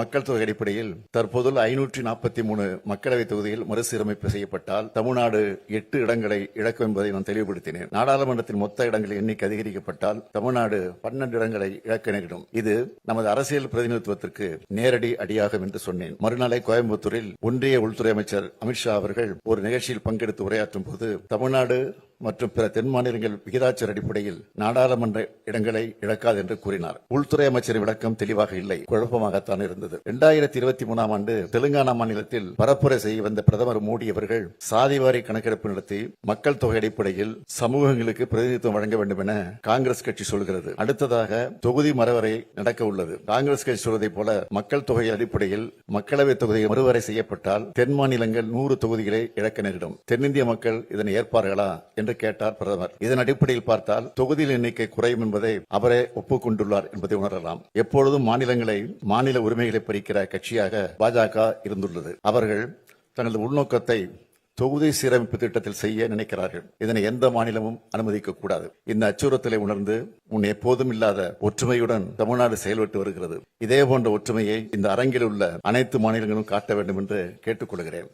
மக்கள் தொகை அடிப்படையில் தற்போதுள்ள 543 மக்களவை தொகுதியில் மறுசீரமைப்பு செய்யப்பட்டால் தமிழ்நாடு 8 இடங்களை இழக்கும் என்பதை நான் தெளிவுபடுத்தினேன். நாடாளுமன்றத்தின் மொத்த இடங்களின் எண்ணிக்கை அதிகரிக்கப்பட்டால் தமிழ்நாடு 12 இடங்களை இழக்க நேரிடும். இது நமது அரசியல் பிரதிநிதித்துவத்திற்கு நேரடி அடியாகும் என்று சொன்னேன். மறுநாளை கோயம்புத்தூரில் ஒன்றிய உள்துறை அமைச்சர் அமித்ஷா அவர்கள் ஒரு நிகழ்ச்சியில் பங்கெடுத்து உரையாற்றும் போது தமிழ்நாடு மற்றும் பிற தென் மாநிலங்கள் விகிதாச்சார அடிப்படையில் நாடாளுமன்ற இடங்களை இழக்காது என்று கூறினார். உள்துறை அமைச்சரின் விளக்கம் தெளிவாக இல்லை, குழப்பமாகத்தான் இருந்தது. 2023 ஆண்டு தெலுங்கானா மாநிலத்தில் பரப்புரை செய்ய வந்த பிரதமர் மோடி அவர்கள் சாதிவாரி கணக்கெடுப்பு நடத்தி மக்கள் தொகை அடிப்படையில் சமூகங்களுக்கு பிரதிநிதித்துவம் வழங்க வேண்டும் என காங்கிரஸ் கட்சி சொல்கிறது. அடுத்ததாக தொகுதி மறுவரை நடக்க உள்ளது. காங்கிரஸ் கட்சி சொல்வதை போல மக்கள் தொகை அடிப்படையில் மக்களவை தொகுதி மறுவரை செய்யப்பட்டால் தென் மாநிலங்கள் 100 தொகுதிகளை இழக்க நேரிடும். தென்னிந்திய மக்கள் இதனை ஏற்பார்களா என்று கேட்டார் பிரதமர். இதன் அடிப்படையில் பார்த்தால் தொகுதியில் எண்ணிக்கை குறையும் என்பதை அவரே ஒப்புக்கொண்டுள்ளார் என்பதை உணரலாம். எப்பொழுதும் மாநில உரிமைகளை பறிக்கிற கட்சியாக பாஜக இருந்துள்ளது. அவர்கள் தங்களது உள்நோக்கத்தை தொகுதி சீரமைப்பு திட்டத்தில் செய்ய நினைக்கிறார்கள். இதனை எந்த மாநிலமும் அனுமதிக்க கூடாது. இந்த அச்சுறுத்தலை உணர்ந்து முன் எப்போதும் இல்லாத ஒற்றுமையுடன் தமிழ்நாடு செயல்பட்டு வருகிறது. இதே போன்ற ஒற்றுமையை இந்த அரங்கில் உள்ள அனைத்து மாநிலங்களும் காட்ட வேண்டும் என்று கேட்டுக்கொள்கிறேன்.